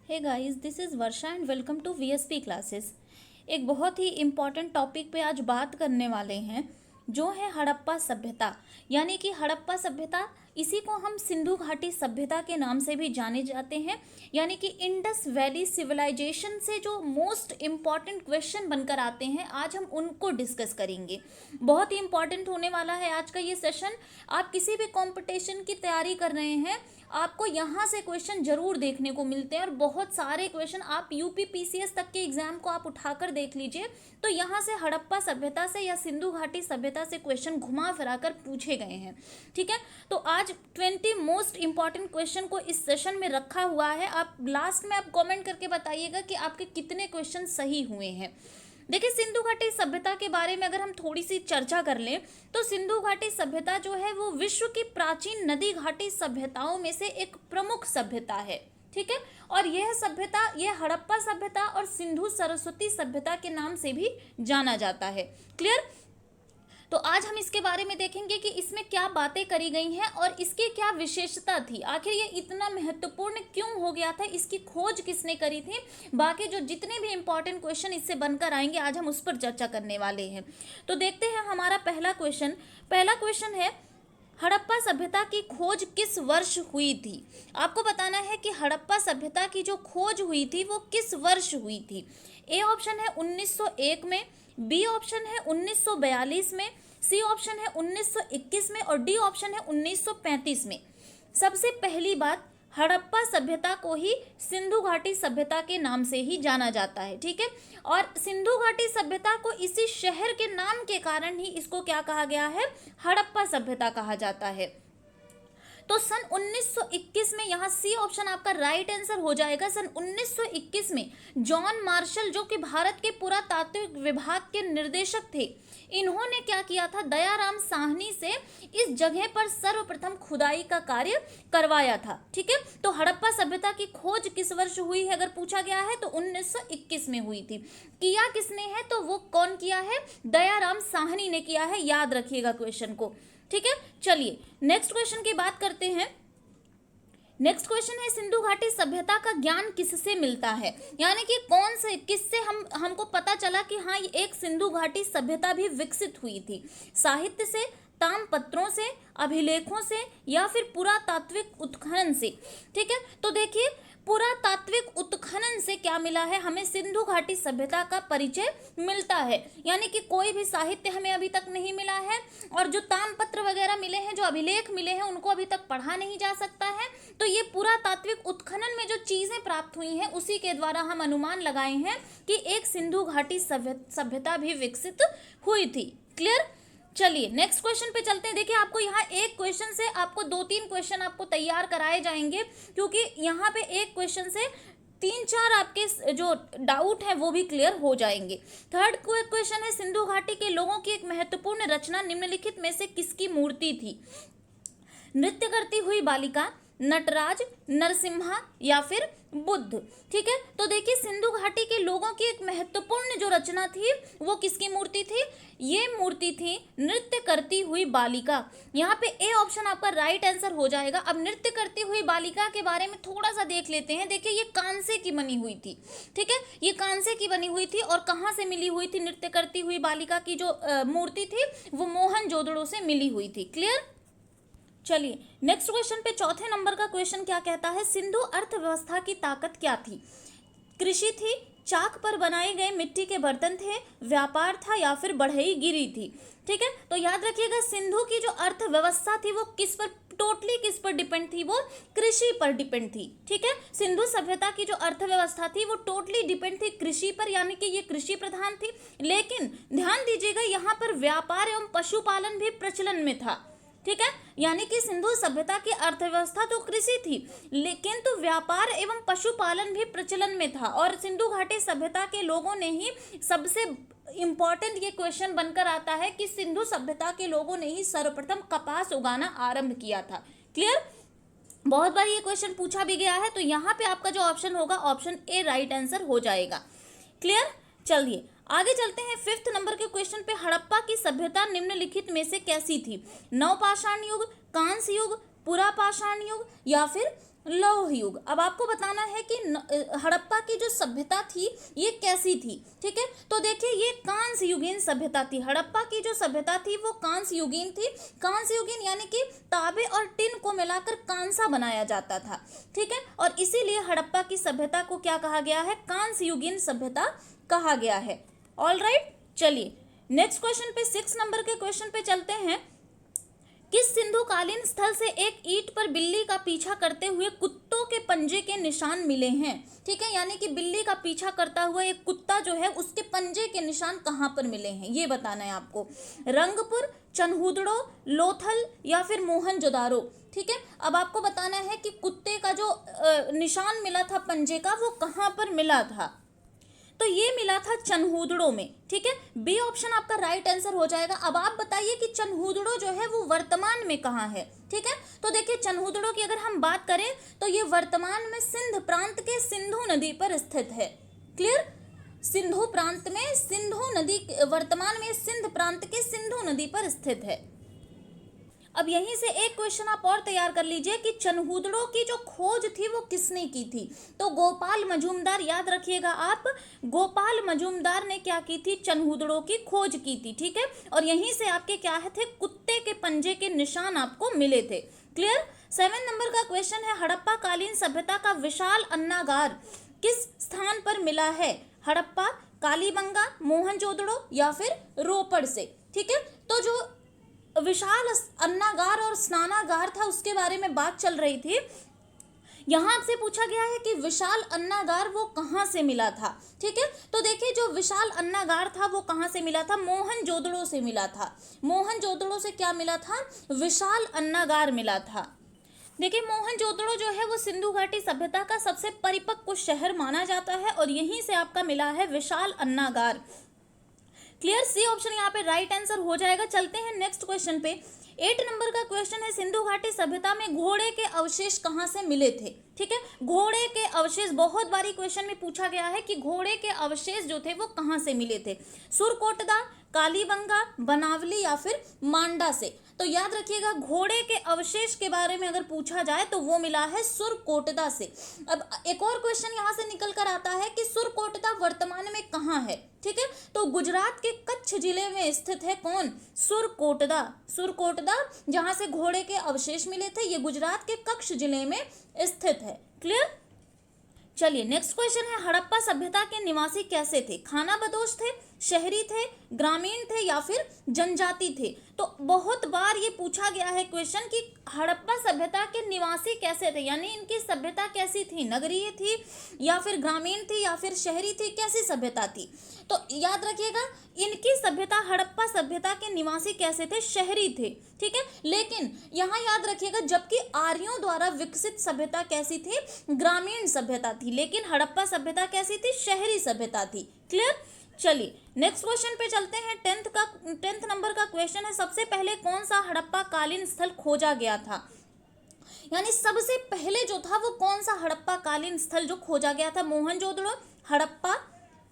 Hey guys, this is Varsha and welcome to VSP classes. एक बहुत ही important topic पे आज बात करने वाले हैं, जो है हड़प्पा सभ्यता। यानी कि हड़प्पा सभ्यता, इसी को हम सिंधु घाटी सभ्यता के नाम से भी जाने जाते हैं। यानी कि इंडस वैली सिविलाइजेशन से जो मोस्ट इम्पॉर्टेंट क्वेश्चन बनकर आते हैं, आज हम उनको डिस्कस करेंगे। बहुत ही इम्पॉर्टेंट होने वाला है आज का ये सेशन। आप किसी भी कंपटीशन की तैयारी कर रहे हैं, आपको यहाँ से क्वेश्चन जरूर देखने को मिलते हैं, और बहुत सारे क्वेश्चन आप यूपी पीसीएस तक के एग्जाम को आप उठाकर देख लीजिए, तो यहाँ से हड़प्पा सभ्यता से या सिंधु घाटी सभ्यता से क्वेश्चन घुमा फिरा कर पूछे गए हैं। ठीक है, तो आज 20 मोस्ट इंपॉर्टेंट क्वेश्चन को इस सेशन में रखा हुआ है। आप लास्ट में आप कमेंट करके बताइएगा कि आपके कितने क्वेश्चन सही हुए हैं। देखिए, सिंधु घाटी सभ्यता के बारे में अगर हम थोड़ी सी चर्चा कर लें, तो सिंधु घाटी सभ्यता जो है वो विश्व की प्राचीन नदी घाटी सभ्यताओं में से एक प्रमुख सभ्यता है। ठीक है, और यह सभ्यता, यह हड़प्पा सभ्यता और सिंधु सरस्वती सभ्यता के नाम से भी जाना जाता है। क्लियर? तो आज हम इसके बारे में देखेंगे कि इसमें क्या बातें करी गई हैं और इसकी क्या विशेषता थी, आखिर ये इतना महत्वपूर्ण क्यों हो गया था, इसकी खोज किसने करी थी। बाकी जो जितने भी इंपॉर्टेंट क्वेश्चन इससे बनकर आएंगे, आज हम उस पर चर्चा करने वाले हैं। तो देखते हैं हमारा पहला क्वेश्चन है, हड़प्पा सभ्यता की खोज किस वर्ष हुई थी। आपको बताना है कि हड़प्पा सभ्यता की जो खोज हुई थी वो किस वर्ष हुई थी। ए ऑप्शन है 1901 में, बी ऑप्शन है 1942 में, सी ऑप्शन है 1921 में और डी ऑप्शन है 1935 में। सबसे पहली बात, हड़प्पा सभ्यता को ही सिंधु घाटी सभ्यता के नाम से ही जाना जाता है। ठीक है, और सिंधु घाटी सभ्यता को इसी शहर के नाम के कारण ही इसको क्या कहा गया है, हड़प्पा सभ्यता कहा जाता है। तो सन 1921 में, यहाँ सी ऑप्शन आपका राइट आंसर हो जाएगा। सन 1921 में जॉन मार्शल, जो कि भारत के पुरातात्विक विभाग के निर्देशक थे, इन्होंने क्या किया था, दयाराम साहनी से इस जगह पर सर्वप्रथम खुदाई का कार्य करवाया था। ठीक है, तो हड़प्पा सभ्यता की खोज किस वर्ष हुई है अगर पूछा गया है, तो 1921 में हुई थी। किया किसने है, तो वो कौन किया है, दयाराम साहनी ने किया है। याद रखिएगा क्वेश्चन को। ठीक है, चलिए नेक्स्ट क्वेश्चन की बात करते हैं। नेक्स्ट क्वेश्चन है, सिंधु घाटी सभ्यता का ज्ञान किससे मिलता है। यानी कि कौन से, किससे हमको पता चला कि हाँ, ये एक सिंधु घाटी सभ्यता भी विकसित हुई थी। साहित्य से, ताम्रपत्रों से, अभिलेखों से, या फिर पुरातात्विक उत्खनन से। ठीक है, तो देखिए, पुरातात्विक उत्खनन से क्या मिला है, हमें सिंधु घाटी सभ्यता का परिचय मिलता है। यानी कि कोई भी साहित्य हमें अभी तक नहीं मिला है, और जो ताम्रपत्र वगैरह मिले हैं, जो अभिलेख मिले हैं, उनको अभी तक पढ़ा नहीं जा सकता है। तो ये पुरातात्विक उत्खनन में जो चीजें प्राप्त हुई हैं, उसी के द्वारा हम अनुमान लगाए हैं कि एक सिंधु घाटी सभ्यता भी विकसित हुई थी। क्लियर? चलिए नेक्स्ट क्वेश्चन पे चलते हैं। देखिए, आपको यहाँ एक क्वेश्चन से आपको 2-3 क्वेश्चन आपको तैयार कराए जाएंगे, क्योंकि यहाँ पे एक क्वेश्चन से 3-4 आपके जो डाउट है वो भी क्लियर हो जाएंगे। थर्ड क्वेश्चन है, सिंधु घाटी के लोगों की एक महत्वपूर्ण रचना निम्नलिखित में से किसकी मूर्ति थी। नृत्य करती हुई बालिका, नटराज, नरसिम्हा या फिर बुद्ध। ठीक है, तो देखिए, सिंधु घाटी के लोगों की एक महत्वपूर्ण जो रचना थी वो किसकी मूर्ति थी, ये मूर्ति थी नृत्य करती हुई बालिका। यहाँ पे ए ऑप्शन आपका राइट आंसर हो जाएगा। अब नृत्य करती हुई बालिका के बारे में थोड़ा सा देख लेते हैं। देखिए, ये कांसे की बनी हुई थी। ठीक है, ये कांसे की बनी हुई थी, और कहाँ से मिली हुई थी, नृत्य करती हुई बालिका की जो मूर्ति थी वो मोहनजोदड़ो से मिली हुई थी। क्लियर? चलिए नेक्स्ट क्वेश्चन पे, चौथे नंबर का क्वेश्चन क्या कहता है, सिंधु अर्थव्यवस्था की ताकत क्या थी। कृषि थी, चाक पर बनाए गए मिट्टी के बर्तन थे, व्यापार था, या फिर बढ़ई गिरी थी। ठीक है, तो याद रखिएगा, सिंधु की जो अर्थव्यवस्था थी वो किस पर, टोटली किस पर डिपेंड थी, वो कृषि पर डिपेंड थी। ठीक है, सिंधु सभ्यता की जो अर्थव्यवस्था थी वो टोटली डिपेंड थी कृषि पर, यानी कि ये कृषि प्रधान थी। लेकिन ध्यान दीजिएगा, यहाँ पर व्यापार एवं पशुपालन भी प्रचलन में था। ठीक है, यानी कि सिंधु सभ्यता की अर्थव्यवस्था तो कृषि थी, लेकिन तो व्यापार एवं पशुपालन भी प्रचलन में था। और सिंधु घाटी सभ्यता के लोगों ने ही, सबसे इंपॉर्टेंट ये क्वेश्चन बनकर आता है कि सिंधु सभ्यता के लोगों ने ही सर्वप्रथम कपास उगाना आरंभ किया था। क्लियर? बहुत बार ये क्वेश्चन पूछा भी गया है, तो यहाँ पे आपका जो ऑप्शन होगा, ऑप्शन ए राइट आंसर हो जाएगा। क्लियर? चलिए आगे चलते हैं। 5th नंबर के क्वेश्चन पे, हड़प्पा की सभ्यता निम्नलिखित में से कैसी थी। नवपाषाण युग, कांस्य युग, पुरापाषाण युग या फिर लौह युग। अब आपको बताना है कि हड़प्पा की जो सभ्यता थी ये कैसी थी, ठीक है। तो देखिए ये कांस्य युगीन सभ्यता थी। हड़प्पा की जो सभ्यता थी वो कांस्य युगीन थी। कांस्य युगीन यानी कि तांबे और टिन को मिलाकर कांसा बनाया जाता था, ठीक है। और इसीलिए हड़प्पा की सभ्यता को क्या कहा गया है, कांस्य युगीन सभ्यता कहा गया है। ऑल राइट, चलिए नेक्स्ट क्वेश्चन पे, 6 नंबर के क्वेश्चन पे चलते हैं। किस सिंधुकालीन स्थल से एक ईंट पर बिल्ली का पीछा करते हुए कुत्तों के पंजे के निशान मिले हैं, ठीक है। यानी कि बिल्ली का पीछा करता हुआ एक कुत्ता जो है उसके पंजे के निशान कहाँ पर मिले हैं ये बताना है आपको। रंगपुर, चनहुदड़ो, लोथल या फिर मोहनजोदारो, ठीक है। अब आपको बताना है कि कुत्ते का जो निशान मिला था पंजे का वो कहाँ पर मिला था। तो ये मिला था चनहुदड़ो में, ठीक है। बी ऑप्शन आपका राइट आंसर हो जाएगा। अब आप बताइए कि चनहुदड़ो जो है वो वर्तमान में कहाँ है, ठीक है। तो देखिए चनहुदड़ो की अगर हम बात करें तो ये वर्तमान में सिंध प्रांत के सिंधु नदी पर स्थित है। क्लियर, सिंधु प्रांत में सिंधु नदी, वर्तमान में सिंध प्रांत के सिंधु नदी पर स्थित है। अब यहीं से एक क्वेश्चन आप और तैयार कर लीजिए कि चनहुदड़ो की जो खोज थी वो किसने की थी। तो गोपाल मजूमदार, याद रखिएगा आप, गोपाल मजूमदार ने क्या की थी, चनहुदड़ो की खोज की थी, ठीक है। और यहीं से आपके क्या है थे, कुत्ते के पंजे के निशान आपको मिले थे। क्लियर। 7 नंबर का क्वेश्चन है, हड़प्पा कालीन सभ्यता का विशाल अन्नागार किस स्थान पर मिला है। हड़प्पा, कालीबंगा, मोहनजोदड़ो या फिर रोपड़ से, ठीक है। तो जो विशाल अन्नागार और स्नानागार था उसके बारे में बात चल रही थी। यहां आपसे पूछा गया है कि विशाल अन्नागार वो कहां से मिला था, ठीक है। तो देखिए जो विशाल अन्नागार था वो कहां से मिला था, मोहनजोदड़ो से मिला था। मोहनजोदड़ो से क्या मिला था, विशाल अन्नागार मिला था। देखिए मोहनजोदड़ो जो है वो सिंधु घाटी सभ्यता का सबसे परिपक्व शहर माना जाता है और यहीं से आपका मिला है विशाल अन्नागार। क्लियर, सी ऑप्शन यहाँ पे राइट आंसर हो जाएगा। चलते हैं नेक्स्ट क्वेश्चन पे। 8 नंबर का क्वेश्चन है, सिंधु घाटी सभ्यता में घोड़े के अवशेष कहाँ से मिले थे, ठीक है। घोड़े के अवशेष बहुत बारी क्वेश्चन में पूछा गया है कि घोड़े के अवशेष जो थे वो कहाँ से मिले थे। सुरकोटदा, कालीबंगा, बनावली या फिर मांडा से। तो याद रखिएगा घोड़े के अवशेष के बारे में अगर पूछा जाए तो वो मिला है सुरकोटदा से। अब एक और क्वेश्चन यहाँ से निकल कर आता है कि सुरकोटदा वर्तमान में कहाँ है, ठीक है। तो गुजरात के कच्छ जिले में स्थित है कौन, सुरकोटदा। सुरकोटदा जहां से घोड़े के अवशेष मिले थे ये गुजरात के कच्छ जिले में स्थित है। क्लियर। चलिए नेक्स्ट क्वेश्चन है, हड़प्पा सभ्यता के निवासी कैसे थे, खानाबदोश थे, शहरी थे, ग्रामीण थे या फिर जनजाति थे। तो बहुत बार ये पूछा गया है क्वेश्चन कि हड़प्पा सभ्यता के निवासी कैसे थे, यानी इनकी सभ्यता कैसी थी, नगरीय थी या फिर ग्रामीण थी या फिर शहरी थी, कैसी सभ्यता थी। तो याद रखिएगा इनकी सभ्यता, हड़प्पा सभ्यता के निवासी कैसे थे, शहरी थे, ठीक है। लेकिन यहाँ याद रखिएगा जबकि आर्यों द्वारा विकसित सभ्यता कैसी थी, ग्रामीण सभ्यता थी, लेकिन हड़प्पा सभ्यता कैसी थी, शहरी सभ्यता थी। क्लियर। चलिए नेक्स्ट क्वेश्चन पे चलते हैं। 10th नंबर का क्वेश्चन है, सबसे पहले कौन सा हड़प्पा कालीन स्थल खोजा गया था, यानी सबसे पहले जो था वो कौन सा हड़प्पा कालीन स्थल जो खोजा गया था, मोहनजोदड़ो, हड़प्पा,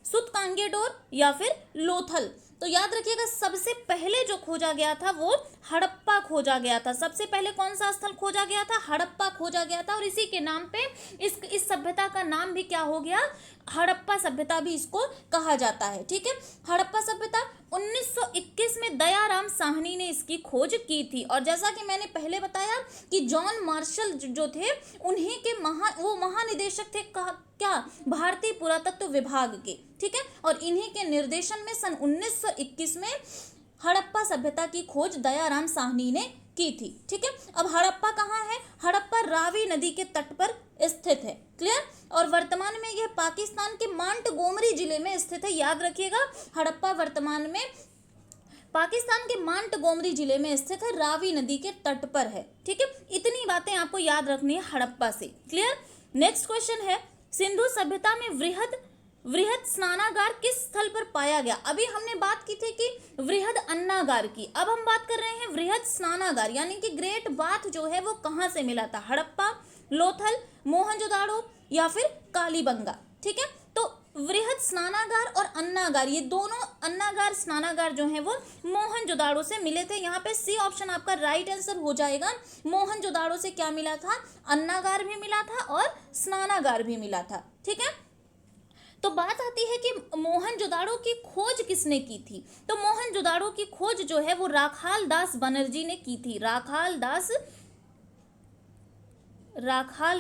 सुतकांगेडोर या फिर लोथल। तो याद रखिएगा सबसे पहले जो खोजा गया था वो हड़प्पा खोजा गया था। सबसे पहले कौन सा स्थल खोजा गया था, हड़प्पा खोजा गया था। और इसी के नाम पे इस सभ्यता का नाम भी क्या हो गया, हड़प्पा सभ्यता भी इसको कहा जाता है, ठीक है। हड़प्पा सभ्यता 1921 में दयाराम साहनी ने इसकी खोज की थी। और जैसा कि मैंने पहले बताया कि जॉन मार्शल जो थे उन्हीं के वो महानिदेशक थे क्या, भारतीय पुरातत्व विभाग के, ठीक है। और इन्हीं के निर्देशन में सन 1921 में हड़प्पा सभ्यता की खोज दयाराम साहनी ने की थी, ठीक है। अब हड़प्पा कहाँ है, हड़प्पा रावी नदी के तट पर स्थित है। क्लियर। और वर्तमान में यह पाकिस्तान के मांटगोमरी जिले में स्थित है। याद रखिएगा हड़प्पा वर्तमान में पाकिस्तान के मांटगोमरी जिले में स्थित है, रावी नदी के तट पर है, ठीक है। इतनी बातें आपको याद रखनी है हड़प्पा से। क्लियर। नेक्स्ट क्वेश्चन है, सिंधु सभ्यता में वृहद स्नानागार किस स्थल पर पाया गया। अभी हमने बात की थी कि वृहद अन्नागार की, अब हम बात कर रहे हैं वृहद स्नानागार, यानी कि ग्रेट बाथ जो है वो कहाँ से मिला था, हड़प्पा, लोथल, मोहनजोदाड़ो या फिर कालीबंगा, ठीक है। तो वृहद स्नानागार और अन्नागार ये दोनों अन्नागार स्नानागार जो है वो मोहनजोदाड़ो से मिले थे। यहाँ पे सी ऑप्शन आपका राइट आंसर हो जाएगा। मोहनजोदाड़ो से क्या मिला था, अन्नागार भी मिला था और स्नानागार भी मिला था। ठीक है, तो बात आती है कि मोहनजोदाड़ो की खोज किसने की थी। तो मोहनजोदाड़ो की खोज जो है वो राखाल दास बनर्जी ने की थी। राखाल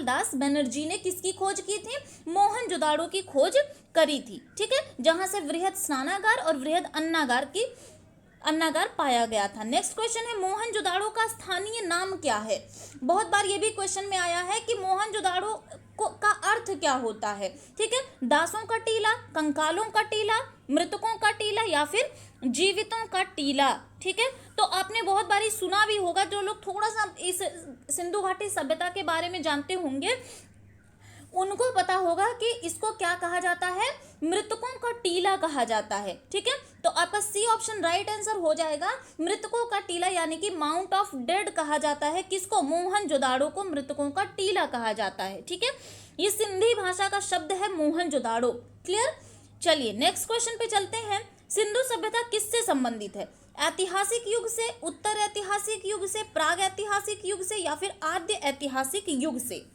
दास बनर्जी ने किसकी खोज की थी, मोहनजोदाड़ो की खोज करी थी। ठीक है, जहां से वृहद स्नानागार और वृहद अन्नागार पाया गया था। नेक्स्ट क्वेश्चन है मोहनजोदाड़ो का स्थानीय नाम क्या है। बहुत बार ये भी क्वेश्चन में आया है कि मोहनजोदाड़ो का अर्थ क्या होता है। ठीक है, दासों का टीला, कंकालों का टीला, मृतकों का टीला या फिर जीवितों का टीला। ठीक है, तो आपने बहुत बारी सुना भी होगा, जो लोग थोड़ा सा इस सिंधु घाटी सभ्यता के बारे में जानते होंगे उनको पता होगा कि इसको क्या कहा जाता है, मृतकों का टीला कहा जाता है। ठीक है, तो आपका सी ऑप्शन राइट आंसर हो जाएगा। मृतकों का टीला यानी कि माउंट ऑफ डेड कहा जाता है किसको, मोहनजोदाड़ो को मृतकों का टीला कहा जाता है। ठीक है, ये सिंधी भाषा का शब्द है मोहनजोदाड़ो। क्लियर, चलिए नेक्स्ट क्वेश्चन पे चलते हैं। सिंधु सभ्यता किससे संबंधित है, ऐतिहासिक युग से, उत्तर ऐतिहासिक युग से, प्राग ऐतिहासिक युग से या फिर आद्य ऐतिहासिक युग से।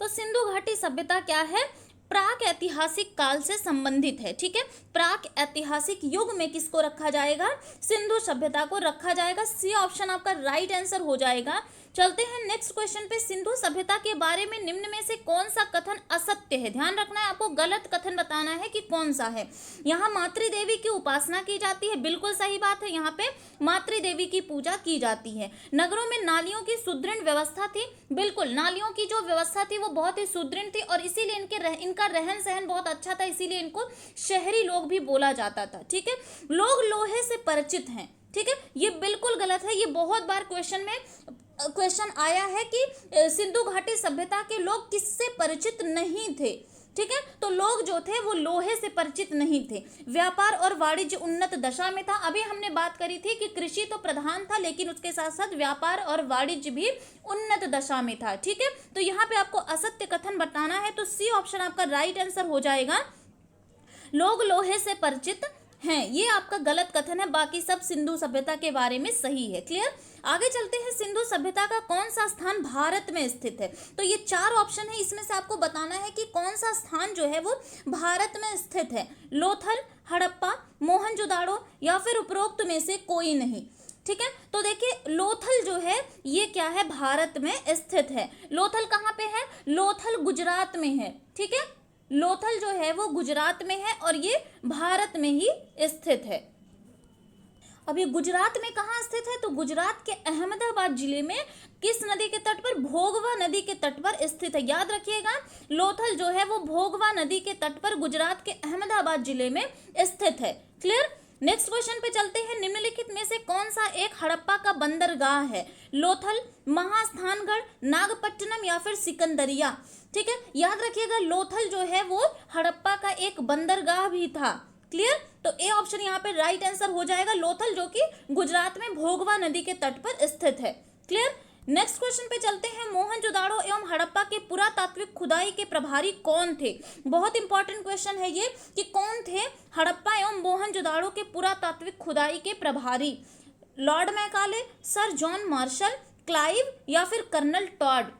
तो सिंधु घाटी सभ्यता क्या है, प्राक ऐतिहासिक काल से संबंधित है। ठीक है, प्राक ऐतिहासिक युग में किसको रखा जाएगा, सिंधु सभ्यता को रखा जाएगा। सी ऑप्शन आपका राइट आंसर हो जाएगा। चलते हैं नेक्स्ट क्वेश्चन पे। सिंधु सभ्यता के बारे में निम्न में से कौन सा कथन असत्य है। ध्यान रखना है, आपको गलत कथन बताना है कि कौन सा है। यहाँ मातृदेवी की उपासना की जाती है, बिल्कुल सही बात है, यहाँ पे मातृदेवी की पूजा की जाती है। नगरों में नालियों की सुदृढ़ व्यवस्था थी, बिल्कुल नालियों की जो व्यवस्था थी वो बहुत ही सुदृढ़ थी और इसीलिए इनका रहन सहन बहुत अच्छा था, इसीलिए इनको शहरी लोग भी बोला जाता था। ठीक है, लोग लोहे से परिचित हैं। ठीक है, ये बिल्कुल गलत है। ये बहुत बार क्वेश्चन आया है कि सिंधु घाटी सभ्यता के लोग किससे परिचित नहीं थे। ठीक है, तो लोग जो थे वो लोहे से परिचित नहीं थे। व्यापार और वाणिज्य उन्नत दशा में था। अभी हमने बात करी थी कि कृषि तो प्रधान था लेकिन उसके साथ साथ व्यापार और वाणिज्य भी उन्नत दशा में था। ठीक है, तो यहाँ पे आपको असत्य कथन बताना है, तो सी ऑप्शन आपका राइट आंसर हो जाएगा। लोग लोहे से परिचित हैं, ये आपका गलत कथन है, बाकी सब सिंधु सभ्यता के बारे में सही है। क्लियर, आगे चलते हैं। सिंधु सभ्यता का कौन सा स्थान भारत में स्थित है। तो ये 4 ऑप्शन है, इसमें से आपको बताना है कि कौन सा स्थान जो है वो भारत में स्थित है। लोथल, हड़प्पा, मोहनजोदाड़ो या फिर उपरोक्त में से कोई नहीं। ठीक है, तो देखिए लोथल जो है ये क्या है, भारत में स्थित है। लोथल कहाँ पे है, लोथल गुजरात में है। ठीक है, लोथल जो है वो गुजरात में है और ये भारत में ही स्थित है। अब ये गुजरात में कहाँ स्थित है, तो गुजरात के अहमदाबाद जिले में किस नदी के तट पर, भोगवा नदी के तट पर स्थित है। याद रखिएगा, लोथल जो है वो भोगवा नदी के तट पर गुजरात के अहमदाबाद जिले में स्थित है। क्लियर, नेक्स्ट क्वेश्चन पे चलते हैं। निम्नलिखित में से कौन सा एक हड़प्पा का बंदरगाह है, लोथल, महास्थानगढ़, नागपट्टनम या फिर सिकंदरिया। ठीक है, याद रखिएगा लोथल जो है वो हड़प्पा का एक बंदरगाह भी था। क्लियर, तो ए ऑप्शन यहाँ पे राइट आंसर हो जाएगा, लोथल जो कि गुजरात में भोगवा नदी के तट पर स्थित है। क्लियर, नेक्स्ट क्वेश्चन पे चलते हैं। मोहनजोदाड़ो एवं हड़प्पा के पुरातात्विक खुदाई के प्रभारी कौन थे। बहुत इंपॉर्टेंट क्वेश्चन है ये कि कौन थे हड़प्पा एवं मोहनजोदाड़ो के पुरातात्विक खुदाई के प्रभारी, Lord Macaulay, sir John martial, Clive या फिर कर्नल टॉड।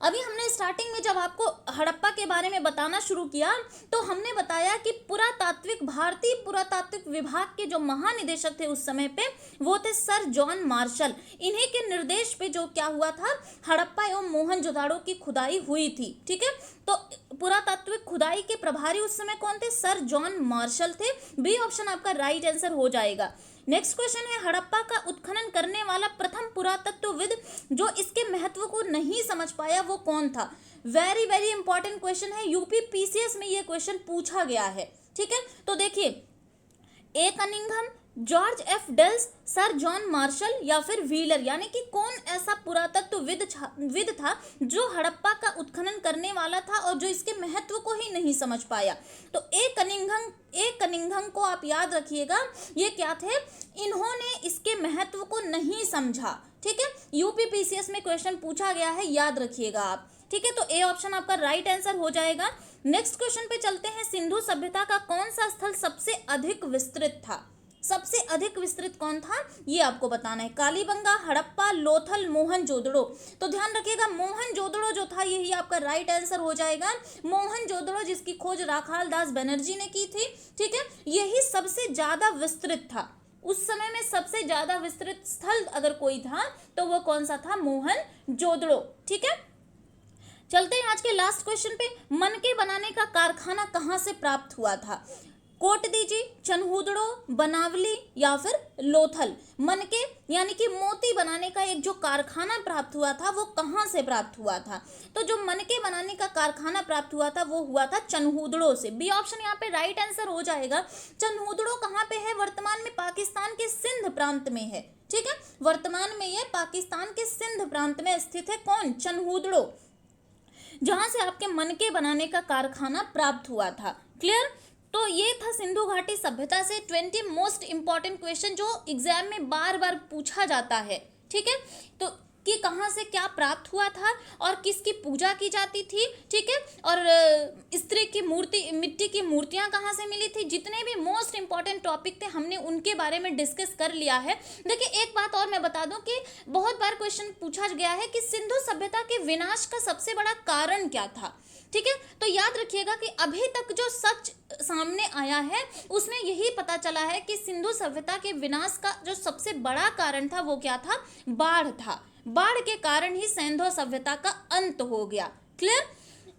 अभी हमने स्टार्टिंग में जब आपको हड़प्पा के बारे में बताना शुरू किया तो हमने बताया कि भारतीय पुरातात्विक विभाग के जो महानिदेशक थे उस समय पे वो थे सर जॉन मार्शल। इन्हीं के निर्देश पे जो क्या हुआ था, हड़प्पा एवं मोहनजोदाड़ो की खुदाई हुई थी। ठीक है, तो पुरातात्विक खुदाई के प्रभारी उस समय कौन थे, सर जॉन मार्शल थे। बी ऑप्शन आपका राइट आंसर हो जाएगा। नेक्स्ट क्वेश्चन है, हड़प्पा का उत्खनन करने वाला प्रथम पुरातत्वविद जो इसके महत्व को नहीं समझ पाया वो कौन था। वेरी वेरी इंपॉर्टेंट क्वेश्चन है, यूपी पीसीएस में ये क्वेश्चन पूछा गया है। ठीक है, तो देखिए A Cunningham, George F Dales, sir John Marshall या फिर व्हीलर, यानी कि कौन ऐसा पुरातत्वविद था जो हड़प्पा का उत्खनन करने वाला था और जो इसके महत्व को ही नहीं समझ पाया। तो ए कनिंघम को आप याद रखिएगा, ये क्या थे, इन्होंने इसके महत्व को नहीं समझा। ठीक है, यूपी पीसीएस में क्वेश्चन पूछा गया है, याद रखिएगा आप। ठीक है, तो ए ऑप्शन आपका राइट आंसर हो जाएगा। नेक्स्ट क्वेश्चन पे चलते हैं। सिंधु सभ्यता का कौन सा स्थल सबसे अधिक विस्तृत था? सबसे अधिक विस्तृत कौन था ये आपको बताना है। कालीबंगा, हड़प्पा, लोथल, मोहनजोदड़ो। तो ध्यान रखिएगा, मोहनजोदड़ो जो था यही आपका राइट आंसर हो जाएगा। मोहनजोदड़ो जिसकी खोज राखाल दास बनर्जी ने की थी, ठीक है, यही सबसे ज्यादा विस्तृत था। उस समय में सबसे ज्यादा विस्तृत स्थल अगर कोई था तो वो कौन सा था? मोहनजोदड़ो। ठीक है, चलते हैं आज के लास्ट क्वेश्चन पे। मनके बनाने का कारखाना कहाँ से प्राप्त हुआ था? कोटदीजी, चनहूदड़ो, बनावली या फिर लोथल। मनके यानी कि मोती बनाने का एक जो कारखाना प्राप्त हुआ था वो कहाँ से प्राप्त हुआ था? तो जो मनके बनाने का कारखाना प्राप्त हुआ था वो हुआ था चनहूदड़ो से। बी ऑप्शन यहाँ पे राइट आंसर हो जाएगा। चनहूदड़ो कहाँ पे है? वर्तमान में पाकिस्तान के सिंध प्रांत में है। ठीक है, वर्तमान में ये पाकिस्तान के सिंध प्रांत में स्थित है। कौन? चनहूदड़ो, जहां से आपके मनके बनाने का कारखाना प्राप्त हुआ था। क्लियर? तो ये था सिंधु घाटी सभ्यता से 20 मोस्ट इंपॉर्टेंट क्वेश्चन जो एग्जाम में बार बार पूछा जाता है। ठीक है, तो कि कहाँ से क्या प्राप्त हुआ था और किसकी पूजा की जाती थी, ठीक है, और स्त्री की मूर्ति, मिट्टी की मूर्तियां कहाँ से मिली थी, जितने भी मोस्ट इंपॉर्टेंट टॉपिक थे हमने उनके बारे में डिस्कस कर लिया है। देखिए एक बात और मैं बता दूं कि बहुत बार क्वेश्चन पूछा गया है कि सिंधु सभ्यता के विनाश का सबसे बड़ा कारण क्या था। ठीक है, तो याद रखिएगा कि अभी तक जो सच सामने आया है उसमें यही पता चला है कि सिंधु सभ्यता के विनाश का जो सबसे बड़ा कारण था वो क्या था? बाढ़ था। बाढ़ के कारण ही सिंधु सभ्यता का अंत हो गया। क्लियर?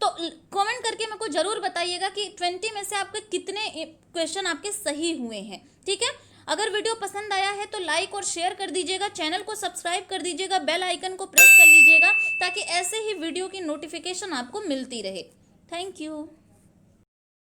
तो कमेंट करके मेरे को जरूर बताइएगा कि 20 में से आपके कितने क्वेश्चन आपके सही हुए हैं। ठीक है, अगर वीडियो पसंद आया है तो लाइक और शेयर कर दीजिएगा, चैनल को सब्सक्राइब कर दीजिएगा, बेल आइकन को प्रेस कर लीजिएगा ताकि ऐसे ही वीडियो की नोटिफिकेशन आपको मिलती रहे। Thank you.